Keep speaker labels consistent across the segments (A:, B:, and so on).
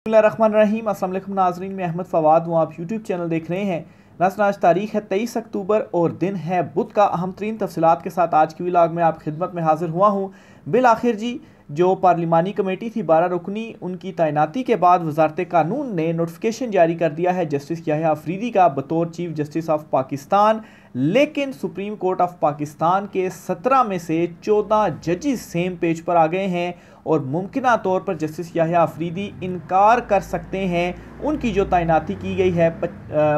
A: बिस्मिल्लाहिर्रहमानिर्रहीम। अस्सलाम वालेकुम नाज़रीन, मैं अहमद फ़वाद हूँ। आप यूट्यूब चैनल देख रहे हैं। नाज़रीन, आज तारीख है 23 अक्टूबर और दिन है बुध का। अहम तरीन तफसीलात के साथ आज की व्लॉग में आप खिदमत में हाजिर हुआ हूँ। बिल आखिर जी, जो पार्लिमानी कमेटी थी 12 रुकनी, उनकी तैनाती के बाद वजारत कानून ने नोटिफिकेशन जारी कर दिया है जस्टिस याहिया अफरीदी का बतौर चीफ जस्टिस ऑफ पाकिस्तान। लेकिन सुप्रीम कोर्ट ऑफ पाकिस्तान के 17 में से 14 जजेस सेम पेज पर आ गए हैं और मुमकिना तौर पर जस्टिस याहिया अफरीदी इनकार कर सकते हैं उनकी जो तैनाती की गई है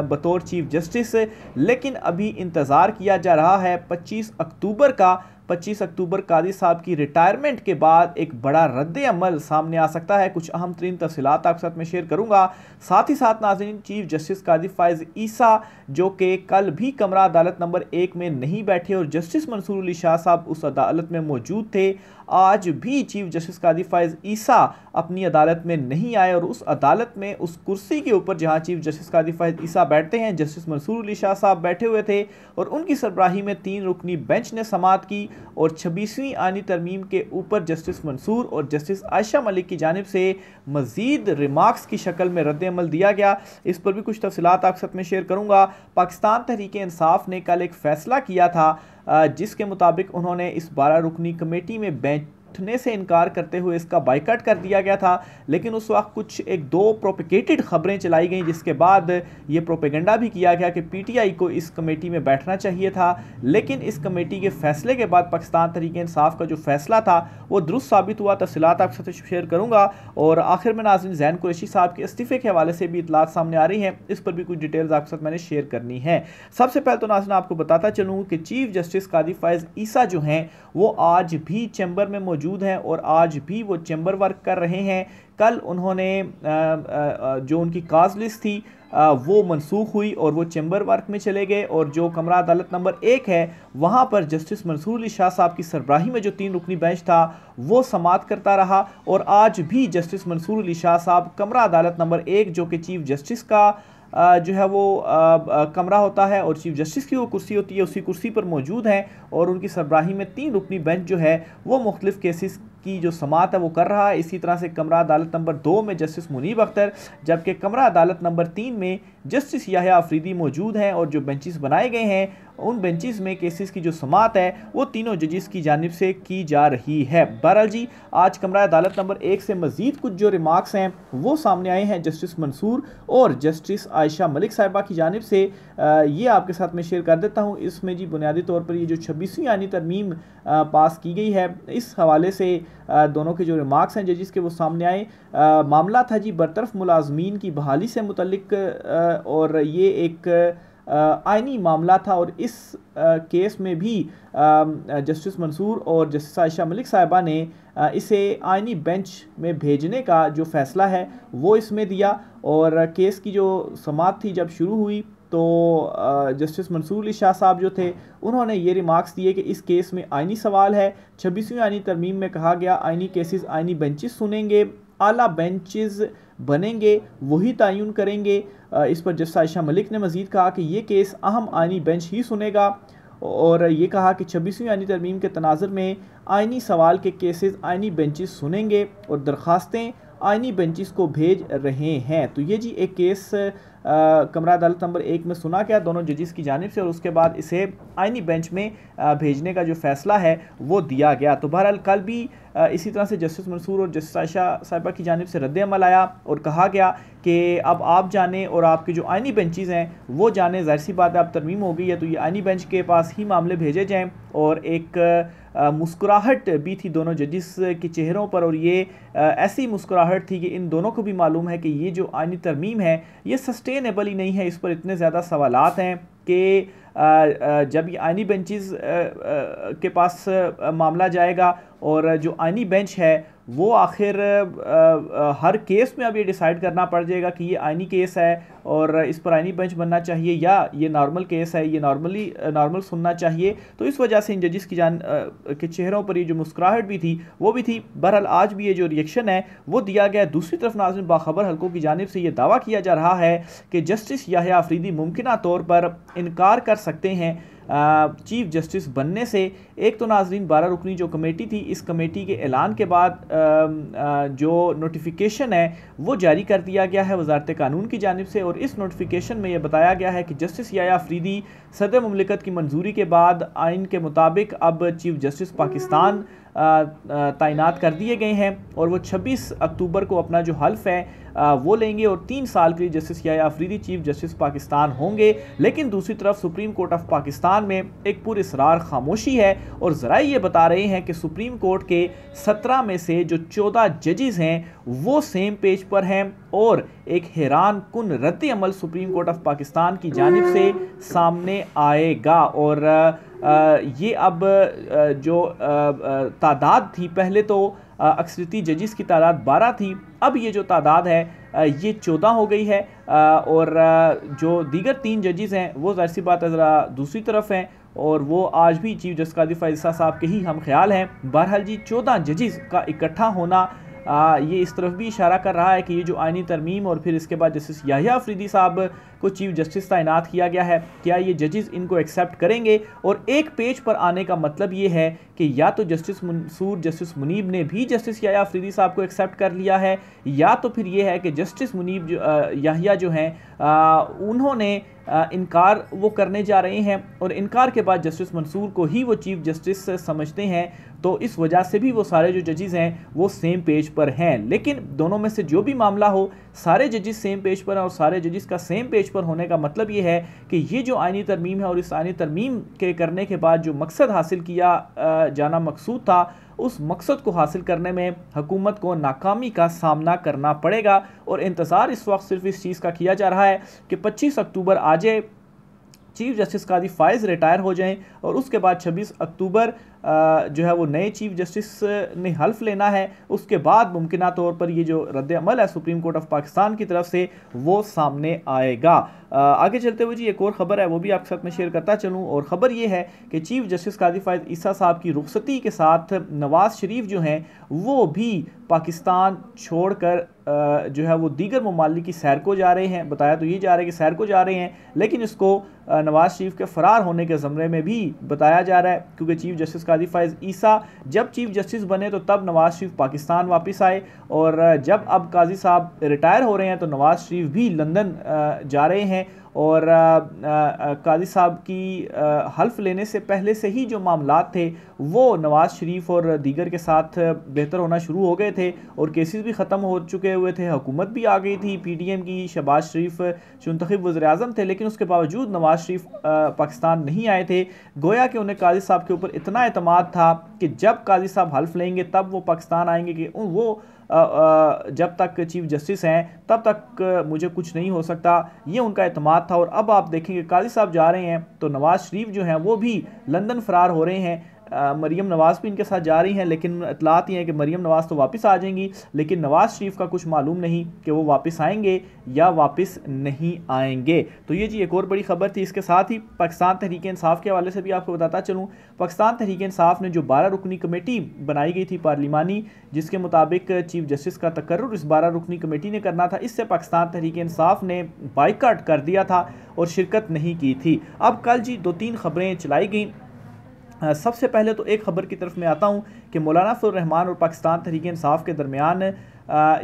A: बतौर चीफ जस्टिस। लेकिन अभी इंतज़ार किया जा रहा है 25 अक्टूबर का। 25 अक्टूबर कादी साहब की रिटायरमेंट के बाद एक बड़ा रद्द अमल सामने आ सकता है। कुछ अहम तरीन तफसीलात आपके साथ में शेयर करूंगा। साथ ही साथ नाज़रीन, चीफ जस्टिस कादी फ़ाइज़ ईसा जो कि कल भी कमरा अदालत नंबर 1 में नहीं बैठे और जस्टिस मंसूर अली शाह साहब उस अदालत में मौजूद थे, आज भी चीफ जस्टिस कादी फ़ाइज़ ईसा अपनी अदालत में नहीं आए और उस अदालत में उस कुर्सी के ऊपर जहां चीफ जस्टिस कादी फ़ाइज़ ईसा बैठते हैं, जस्टिस मंसूर अली शाह साहब बैठे हुए थे और उनकी सरबराही में 3 रुकनी बेंच ने समाअत की और 26वीं आईनी तरमीम के ऊपर जस्टिस मंसूर और जस्टिस आयशा मलिक की जानिब से मज़ीद रिमार्क्स की शक्ल में रद्द अमल दिया गया। इस पर भी कुछ तफसीलात आपके साथ में शेयर करूँगा। पाकिस्तान तहरीक इंसाफ ने कल एक फ़ैसला किया था जिसके मुताबिक उन्होंने इस 12 रुकनी कमेटी में बैठने से इनकार करते हुए इसका बाइकआउट कर दिया गया था। लेकिन उस वक्त कुछ एक दो प्रोपिकेटेड खबरें चलाई गई जिसके बाद ये प्रोपेगेंडा भी किया गया कि पीटीआई को इस कमेटी में बैठना चाहिए था। लेकिन इस कमेटी के फैसले के बाद पाकिस्तान तहरीक इंसाफ का जो फैसला था वो दुरुस्त साबित हुआ। तफसीलात आपके साथ शेयर करूँगा। और आखिर में नाज़रीन, ज़ैन कुरैशी साहब के इस्तीफ़े के हवाले से भी इतलात सामने आ रही हैं, इस पर भी कुछ डिटेल्स आपके साथ मैंने शेयर करनी है। सबसे पहले तो नाज़रीन आपको बताता चलूँ कि चीफ जस्टिस कादी फ़ाइज़ ईसा जो हैं वो आज भी चैम्बर में मौजूद हैं और आज भी वो चैम्बर वर्क कर रहे हैं। कल उन्होंने जो उनकी काज लिस्ट थी वो मनसूख हुई और वो चैम्बर वर्क में चले गए और जो कमरा अदालत नंबर 1 है वहाँ पर जस्टिस मंसूर अली शाह साहब की सरबराही में जो 3 रुकनी बेंच था वो समाअत करता रहा। और आज भी जस्टिस मंसूर अली शाह साहब कमरा अदालत नंबर 1 जो कि चीफ जस्टिस का जो है वो कमरा होता है और चीफ जस्टिस की वो कुर्सी होती है, उसी कुर्सी पर मौजूद हैं और उनकी सरबराही में 3 रुकनी बेंच जो है वो मुख्तलिफ केसेस की जो समाअत है वो कर रहा है। इसी तरह से कमरा अदालत नंबर 2 में जस्टिस मुनीब अख्तर, जबकि कमरा अदालत नंबर 3 में जस्टिस याहिया अफरीदी मौजूद हैं और जो बेंचेस बनाए गए हैं उन बेंचेस में केसेस की जो समाअत है वो तीनों जजेस की जानिब से की जा रही है। बहरहाल जी, आज कमरा अदालत नंबर 1 से मज़ीद कुछ जो रिमार्क्स हैं वो सामने आए हैं जस्टिस मंसूर और जस्टिस आयशा मलिक साहिबा की जानिब से। ये आपके साथ में शेयर कर देता हूँ। इसमें जी बुनियादी तौर पर ये जो 26वीं आईनी तरमीम पास की गई है, इस हवाले से दोनों के जो रिमार्क्स हैं जजेस के वो सामने आए। मामला था जी बरतरफ मुलाजमीन की बहाली से मुतल्लिक और ये एक आइनी मामला था और इस केस में भी जस्टिस मंसूर और जस्टिस आयशा मलिक साहिबा ने इसे आइनी बेंच में भेजने का जो फ़ैसला है वो इसमें दिया। और केस की जो समाअत थी जब शुरू हुई तो जस्टिस मंसूर अली शाह साहब जो थे उन्होंने ये रिमार्क्स दिए कि इस केस में आइनी सवाल है। 26वीं आइनी तरमीम में कहा गया आइनी केसेस आइनी बेंचेस सुनेंगे, आला बेंचेस बनेंगे, वही तयन करेंगे। इस पर जस्टिस आयशा मलिक ने मज़ीद कहा कि ये केस अहम आइनी बेंच ही सुनेगा और ये कहा कि 26वीं आइनी तरमीम के तनाज़ुर में आइनी सवाल के केसेस आइनी बेंचेस सुनेंगे और दरख्वास्तें आइनी बेंचेस को भेज रहे हैं। तो ये जी एक केस कमरा अदालत नंबर 1 में सुना गया दोनों जजेस की जानिब से और उसके बाद इसे आइनी बेंच में भेजने का जो फ़ैसला है वो दिया गया। तो बहरहाल कल भी इसी तरह से जस्टिस मंसूर और जस्टिस आयशा साहिबा की जानिब से रद्द अमल आया और कहा गया कि अब आप जाने और आपके जो आइनी बेंचेस हैं वो जाने, ज़ाहिर सी बात है अब तरमीम हो गई है तो ये आइनी बेंच के पास ही मामले भेजे जाएँ। और एक मुस्कुराहट भी थी दोनों जजेस के चेहरों पर और ये ऐसी मुस्कुराहट थी कि इन दोनों को भी मालूम है कि ये जो आइनी तरमीम है ये सस्टेनेबल ही नहीं है। इस पर इतने ज़्यादा सवालात हैं कि जब ये आइनी बेंचेस के पास मामला जाएगा और जो आइनी बेंच है वो आखिर हर केस में अब ये डिसाइड करना पड़ जाएगा कि ये आइनी केस है और इस पर आइनी बेंच बनना चाहिए या ये नॉर्मल केस है, ये नॉर्मल सुनना चाहिए। तो इस वजह से इन जजेस की के चेहरों पर ये जो मुस्कुराहट भी थी वो भी थी। बहरहाल आज भी ये जो रिएक्शन है वो दिया गया। दूसरी तरफ नाज़रीन, बाखबर हलकों की जानिब से ये दावा किया जा रहा है कि जस्टिस याहिया अफरीदी मुमकिना तौर पर इनकार कर सकते हैं चीफ जस्टिस बनने से। एक तो नाजरीन 12 रुकनी जो कमेटी थी, इस कमेटी के ऐलान के बाद जो नोटिफिकेशन है वो जारी कर दिया गया है वजारत कानून की जानिब से, और इस नोटिफिकेशन में यह बताया गया है कि जस्टिस याह्या अफरीदी सदर मुमलिकत की मंजूरी के बाद आइन के मुताबिक अब चीफ जस्टिस पाकिस्तान तैनात कर दिए गए हैं, और वो 26 अक्टूबर को अपना जो हल्फ है वो लेंगे और 3 साल के लिए justice Yahya Afridi chief justice Pakistan होंगे। लेकिन दूसरी तरफ सुप्रीम कोर्ट ऑफ पाकिस्तान में एक पुरअसरार खामोशी है, और ज़राए ये बता रहे हैं कि सुप्रीम कोर्ट के 17 में से जो 14 जजेस हैं वो सेम पेज पर हैं, और एक हैरान कुन रद्द अमल सुप्रीम कोर्ट ऑफ पाकिस्तान की जानिब से सामने आएगा। और ये अब जो तादाद थी, पहले तो अक्सरती जजिस की तादाद 12 थी, अब ये जो तादाद है ये 14 हो गई है, और जो दीगर 3 जजिस हैं वो ज़ाहिर सी बात है ज़रा दूसरी तरफ हैं, और वो आज भी चीफ जस्टिस कादी फ़ाइज़ ईसा साहब के ही हम ख्याल हैं। बहरहाल जी 14 जजिस का इकट्ठा होना ये इस तरफ भी इशारा कर रहा है कि ये जो आइनी तरमीम और फिर इसके बाद जस्टिस याह्या अफरीदी साहब को चीफ जस्टिस तैनात किया गया है, क्या ये जजेस इनको एक्सेप्ट करेंगे? और एक पेज पर आने का मतलब ये है कि या तो जस्टिस मंसूर, जस्टिस मुनीब ने भी जस्टिस याह्या अफरीदी साहब को एक्सेप्ट कर लिया है, या तो फिर ये है कि जस्टिस मुनीब याह्या जो हैं उन्होंने इनकार वो करने जा रहे हैं, और इनकार के बाद जस्टिस मंसूर को ही वो चीफ जस्टिस समझते हैं। तो इस वजह से भी वो सारे जो जजेस हैं वो सेम पेज पर हैं। लेकिन दोनों में से जो भी मामला हो, सारे जजेस सेम पेज पर हैं, और सारे जजेस का सेम पेज पर होने का मतलब ये है कि ये जो आइनी तरमीम है और इस आइनी तरमीम के करने के बाद जो मकसद हासिल किया जाना मकसूद था, उस मकसद को हासिल करने में हुकूमत को नाकामी का सामना करना पड़ेगा। और इंतज़ार इस वक्त सिर्फ इस चीज़ का किया जा रहा है कि 25 अक्टूबर आ जाए, चीफ जस्टिस कादी फ़ाइज़ रिटायर हो जाएं, और उसके बाद 26 अक्टूबर जो है वो नए चीफ जस्टिस ने हल्फ लेना है। उसके बाद मुमकिन तौर पर ये जो रद्द अमल है सुप्रीम कोर्ट ऑफ पाकिस्तान की तरफ से वो सामने आएगा। आगे चलते हुए जी एक और ख़बर है वो भी आपके साथ में शेयर करता चलूँ, और ख़बर ये है कि चीफ जस्टिस कादी फ़ाइज़ ईसा साहब की रुखसती के साथ नवाज़ शरीफ जो हैं वो भी पाकिस्तान छोड़कर जो है वो दीगर ममालिक की सैर को जा रहे हैं। बताया तो ये जा रहा है कि सैर को जा रहे हैं, लेकिन इसको नवाज़ शरीफ के फ़रार होने के ज़मरे में भी बताया जा रहा है, क्योंकि चीफ जस्टिस कादी फ़ाइज़ ईसा जब चीफ जस्टिस बने तो तब नवाज़ शरीफ पाकिस्तान वापस आए, और जब अब काजी साहब रिटायर हो रहे हैं तो नवाज़ शरीफ भी लंदन जा रहे हैं। और कादी साहब की हल्फ लेने से पहले से ही जो मामलात थे वो नवाज़ शरीफ और दीगर के साथ बेहतर होना शुरू हो गए थे, और केसेस भी ख़त्म हो चुके हुए थे, हुकूमत भी आ गई थी पीडीएम की, शहबाज शरीफ मुंतखब वज़ीर-ए-आज़म थे, लेकिन उसके बावजूद नवाज़ शरीफ पाकिस्तान नहीं आए थे। गोया कि उन्हें काजी साहब के ऊपर इतना एतमाद था कि जब काजी साहब हल्फ लेंगे तब वो पाकिस्तान आएंगे, कि वो जब तक चीफ जस्टिस हैं तब तक मुझे कुछ नहीं हो सकता, ये उनका एतमाद था। और अब आप देखेंगे काजी साहब जा रहे हैं तो नवाज़ शरीफ जो हैं वो भी लंदन फ़रार हो रहे हैं। मरीम नवाज़ भी इनके साथ जा रही हैं, लेकिन इतलात ये हैं कि मरीम नवाज़ तो वापस आ जाएंगी, लेकिन नवाज़ शरीफ का कुछ मालूम नहीं कि वो वापस आएंगे या वापस नहीं आएंगे। तो ये जी एक और बड़ी खबर थी। इसके साथ ही पाकिस्तान तहरीक इंसाफ के हवाले से भी आपको बताता चलूँ, पाकिस्तान तहरीक इंसाफ ने जो 12 रुकनी कमेटी बनाई गई थी पार्लिमानी, जिसके मुताबिक चीफ जस्टिस का तकर्रुर इस 12 रुकनी कमेटी ने करना था, इससे पाकिस्तान तहरीक इंसाफ ने बाइकाट कर दिया था और शिरकत नहीं की थी। अब कल जी 2-3 खबरें चलाई गई। सबसे पहले तो एक ख़बर की तरफ मैं आता हूँ कि मौलाना फजल रहमान और पाकिस्तान तहरीक इंसाफ के दरमियान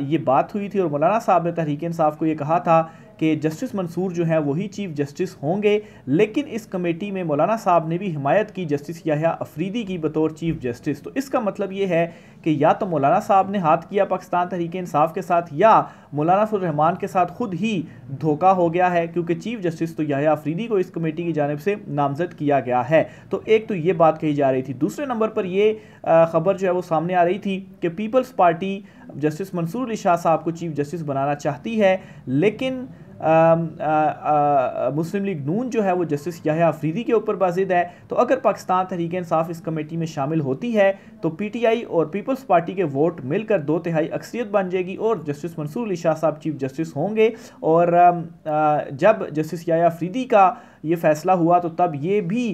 A: ये बात हुई थी, और मौलाना साहब ने तहरीक इंसाफ को ये कहा था कि जस्टिस मंसूर जो हैं वही चीफ जस्टिस होंगे, लेकिन इस कमेटी में मौलाना साहब ने भी हिमायत की जस्टिस याह्या अफरीदी की बतौर चीफ जस्टिस। तो इसका मतलब ये है कि या तो मौलाना साहब ने हाथ किया पाकिस्तान तहरीक इंसाफ के साथ, या मौलाना फजल रहमान के साथ खुद ही धोखा हो गया है, क्योंकि चीफ जस्टिस तो याह्या अफरीदी को इस कमेटी की जानिब से नामजद किया गया है। तो एक तो ये बात कही जा रही थी। दूसरे नंबर पर ये ख़बर जो है वो सामने आ रही थी कि peoples party justice Mansoor Ali Shah sahab को चीफ जस्टिस बनाना चाहती है, लेकिन मुस्लिम लीग नून जो है वो जस्टिस याह्या अफरीदी के ऊपर बाजिद है। तो अगर पाकिस्तान तहरीक इंसाफ इस कमेटी में शामिल होती है तो पीटीआई और पीपल्स पार्टी के वोट मिलकर 2/3 अक्सरियत बन जाएगी और जस्टिस मंसूर अली शाह साहब चीफ जस्टिस होंगे। और जब जस्टिस याह्या अफरीदी का ये फैसला हुआ तो तब ये भी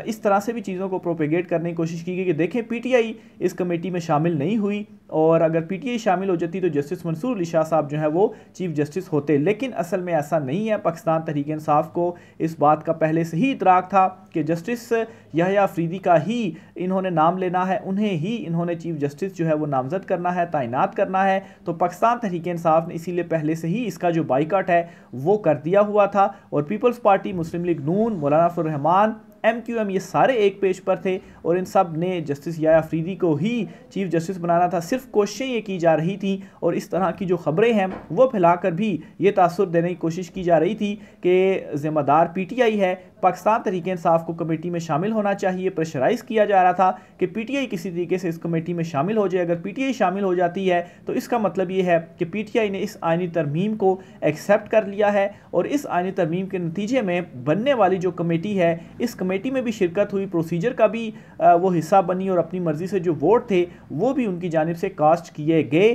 A: इस तरह से भी चीज़ों को प्रोपेगेट करने की कोशिश की गई कि देखें पीटीआई इस कमेटी में शामिल नहीं हुई, और अगर पीटीआई शामिल हो जाती तो जस्टिस मंसूर अली शाह साहब जो है वो चीफ जस्टिस होते। लेकिन असल में ऐसा नहीं है। पाकिस्तान तहरीक इंसाफ को इस बात का पहले से ही इतराक था कि जस्टिस याह्या अफरीदी का ही इन्होंने नाम लेना है, उन्हें ही इन्होंने चीफ जस्टिस जो है वो नामजद करना है, तैनात करना है। तो पाकिस्तान तहरीक इंसाफ ने इसीलिए पहले से ही इसका जो बाइकआउट है वो कर दिया हुआ था। और पीपल्स पार्टी, मुस्लिम लीग नून, मौलाना फजल रहमान, MQM, ये सारे एक पेज पर थे और इन सब ने जस्टिस याह्या अफरीदी को ही चीफ जस्टिस बनाना था। सिर्फ कोशिशें ये की जा रही थी और इस तरह की जो खबरें हैं वो फैलाकर भी ये तासुर देने की कोशिश की जा रही थी कि ज़िम्मेदार PTI है, पाकिस्तान तहरीक इंसाफ को कमेटी में शामिल होना चाहिए। प्रेशराइज़ किया जा रहा था कि PTI किसी तरीके से इस कमेटी में शामिल हो जाए। अगर PTI शामिल हो जाती है तो इसका मतलब ये है कि PTI ने इस आइनी तरमीम को एक्सेप्ट कर लिया है और इस आइनी तरमीम के नतीजे में बनने वाली जो कमेटी है, इस कमेटी में भी शिरकत हुई, प्रोसीजर का भी वो हिस्सा बनी और अपनी मर्जी से जो वोट थे वो भी उनकी जानिब से कास्ट किए गए।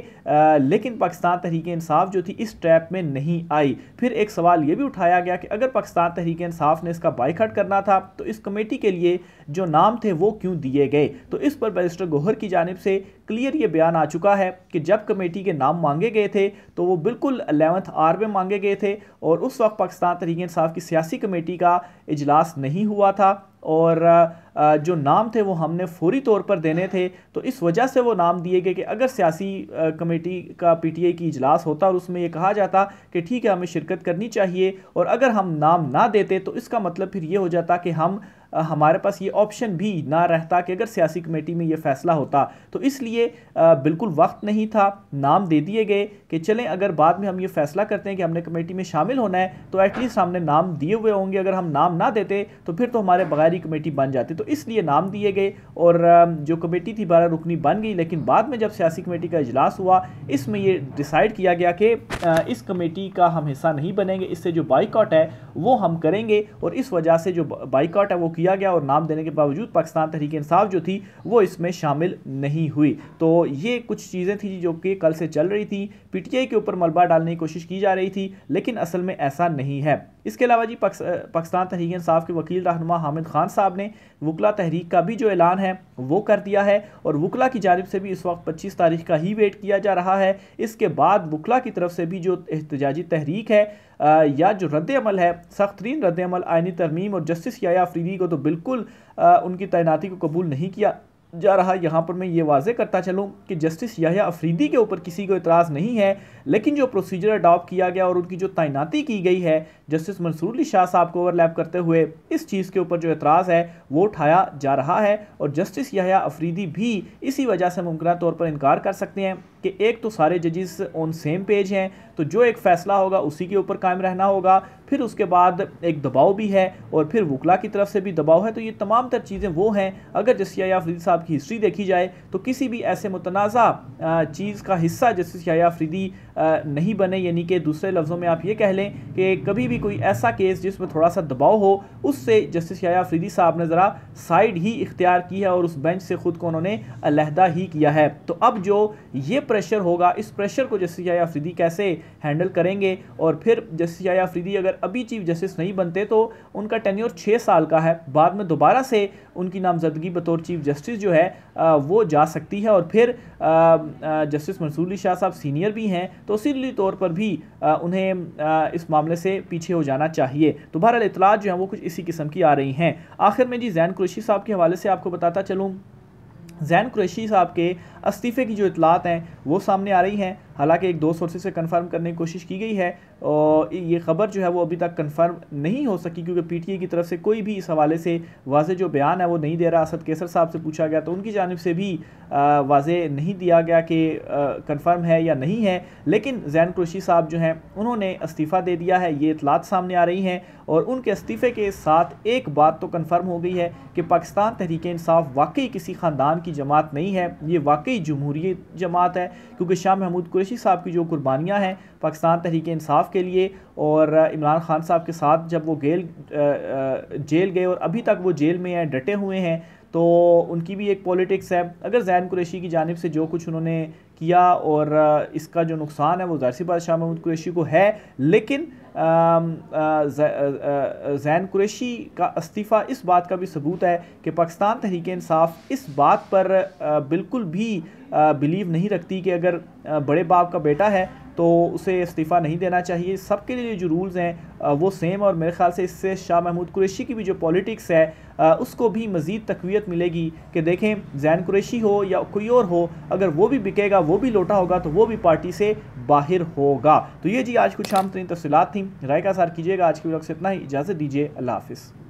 A: लेकिन पाकिस्तान तहरीक इंसाफ जो थी इस ट्रैप में नहीं आई। फिर एक सवाल ये भी उठाया गया कि अगर पाकिस्तान तहरीक इंसाफ ने इसका बाइकआउट करना था तो इस कमेटी के लिए जो नाम थे वो क्यों दिए गए। तो इस पर बैरिस्टर गौहर की जानिब से क्लियर ये बयान आ चुका है कि जब कमेटी के नाम मांगे गए थे तो वो बिल्कुल 11th आवर में मांगे गए थे और उस वक्त पाकिस्तान तहरीक इंसाफ की सियासी कमेटी का इजलास नहीं हुआ था और जो नाम थे वो हमने फौरी तौर पर देने थे। तो इस वजह से वो नाम दिए गए कि अगर सियासी कमेटी का PTI की इजलास होता और उसमें ये कहा जाता कि ठीक है हमें शिरकत करनी चाहिए और अगर हम नाम ना देते तो इसका मतलब फिर ये हो जाता कि हमारे पास ये ऑप्शन भी ना रहता कि अगर सियासी कमेटी में ये फैसला होता। तो इसलिए बिल्कुल वक्त नहीं था, नाम दे दिए गए कि चलें अगर बाद में हम ये फैसला करते हैं कि हमने कमेटी में शामिल होना है तो एटलीस्ट हमने नाम दिए हुए होंगे, अगर हम नाम ना देते तो फिर तो हमारे बगैर ही कमेटी बन जाती। तो इसलिए नाम दिए गए और जो कमेटी थी 12 रुकनी बन गई। लेकिन बाद में जब सियासी कमेटी का इजलास हुआ इसमें ये डिसाइड किया गया कि इस कमेटी का हम हिस्सा नहीं बनेंगे, इससे जो बाइकआउट है वो हम करेंगे और इस वजह से जो बाइकआउट है वो किया गया और नाम देने के बावजूद पाकिस्तान तहरीक इंसाफ जो थी वो इसमें शामिल नहीं हुई। तो ये कुछ चीज़ें थी जो कि कल से चल रही थी, PTI के ऊपर मलबा डालने की कोशिश की जा रही थी लेकिन असल में ऐसा नहीं है। इसके अलावा जी पाकिस्तान तहरीक इंसाफ के वकील रहनुमा हामिद खान साहब ने वकला तहरीक का भी जो ऐलान है वो कर दिया है और वकला की जानिब से भी इस वक्त 25 तारीख का ही वेट किया जा रहा है। इसके बाद वकला की तरफ से भी जो एहतजाजी तहरीक है या जो रद्द-ए-अमल है, सख्त तरीन रद्द-ए-अमल आइनी तरमीम और जस्टिस याह्या अफरीदी को तो बिल्कुल उनकी तैनाती को कबूल नहीं किया जा रहा। यहाँ पर मैं ये वाजे करता चलूँ कि जस्टिस याह्या अफरीदी के ऊपर किसी को इतराज़ नहीं है, लेकिन जो प्रोसीजर अडॉप्ट किया गया और उनकी जो तैनाती की गई है जस्टिस मंसूर अली शाह साहब को ओवरलैप करते हुए, इस चीज़ के ऊपर जो एतराज़ है वो उठाया जा रहा है। और जस्टिस याह्या अफरीदी भी इसी वजह से मुमकिन तौर पर इनकार कर सकते हैं कि एक तो सारे जजेस ऑन सेम पेज हैं, तो जो एक फ़ैसला होगा उसी के ऊपर कायम रहना होगा, फिर उसके बाद एक दबाव भी है और फिर वकला की तरफ से भी दबाव है। तो ये तमाम तर चीज़ें वो हैं, अगर जस्टिस याह्या अफरीदी साहब की हिस्ट्री देखी जाए तो किसी भी ऐसे मुतनाज़ा चीज़ का हिस्सा जस्टिस याह्या अफरीदी नहीं बने। यानी कि दूसरे लफ्ज़ों में आप ये कह लें कि कभी भी कोई ऐसा केस जिसमें थोड़ा सा दबाव हो उससे जस्टिस याह्या अफरीदी साहब ने ज़रा साइड ही इख्तियार की है और उस बेंच से ख़ुद को उन्होंने अलहदा ही किया है। तो अब जो ये प्रेशर होगा, इस प्रेशर को जस्टिस याह्या अफरीदी कैसे हैंडल करेंगे और फिर जस्टिस याह्या अफरीदी अगर अभी चीफ जस्टिस नहीं बनते तो उनका टेन्योर 6 साल का है, बाद में दोबारा से उनकी नामजदगी बतौर चीफ जस्टिस जो है वो जा सकती है और फिर जस्टिस मंसूर अली शाह साहब सीनियर भी हैं तो इसीलिए तौर पर भी उन्हें इस मामले से पीछे हो जाना चाहिए। तो बहरहाल इतलात जो हैं वो कुछ इसी किस्म की आ रही हैं। आखिर में जी ज़ैन कुरैशी साहब के हवाले से आपको बताता चलूँ, ज़ैन कुरैशी साहब के इस्तीफ़े की जो इतलात हैं वो सामने आ रही हैं। हालांकि एक दो सोर्सेज से कंफर्म करने की कोशिश की गई है और ये ख़बर जो है वो अभी तक कंफर्म नहीं हो सकी क्योंकि PTI की तरफ से कोई भी इस हवाले से वाज़े जो बयान है वो नहीं दे रहा। असद कैसर साहब से पूछा गया तो उनकी जानिब से भी वाज़े नहीं दिया गया कि कंफर्म है या नहीं है। लेकिन ज़ैन कुरैशी साहब जो हैं उन्होंने इस्तीफ़ा दे दिया है, ये इतलात सामने आ रही हैं और उनके इस्तीफ़े के साथ एक बात तो कंफर्म हो गई है कि पाकिस्तान तहरीक इंसाफ वाकई किसी ख़ानदान की जमात नहीं है, ये वाकई जमहूरी जमात है। क्योंकि शाह महमूद कुरैशी साहब की जो कुर्बानियाँ हैं पाकिस्तान तहरीक इंसाफ के लिए और इमरान खान साहब के साथ जब वो जेल गए और अभी तक वो जेल में हैं, डटे हुए हैं, तो उनकी भी एक पॉलिटिक्स है। अगर ज़ैन कुरैशी की जानिब से जो कुछ उन्होंने किया और इसका जो नुकसान है वो ज़ाहिर सी बात शाह महमूद कुरैशी को है, लेकिन ज़ैन कुरैशी का इस्तीफ़ा इस बात का भी सबूत है कि पाकिस्तान तहरीक इंसाफ इस बात पर बिल्कुल भी बिलीव नहीं रखती कि अगर बड़े बाप का बेटा है तो उसे इस्तीफ़ा नहीं देना चाहिए। सबके लिए जो रूल्स हैं वो सेम, और मेरे ख्याल से इससे शाह महमूद कुरैशी की भी जो पॉलिटिक्स है उसको भी मज़ीद तक़वियत मिलेगी कि देखें ज़ैन कुरैशी हो या कोई और हो, अगर वो भी बिकेगा, वो भी लोटा होगा तो वो भी पार्टी से बाहर होगा। तो ये जी आज कुछ आम तरीन तफ़सीलात थी। राय का इज़हार कीजिएगा। आज की व्लॉग से इतना ही, इजाज़त दीजिए। अल्लाह हाफ़िज़।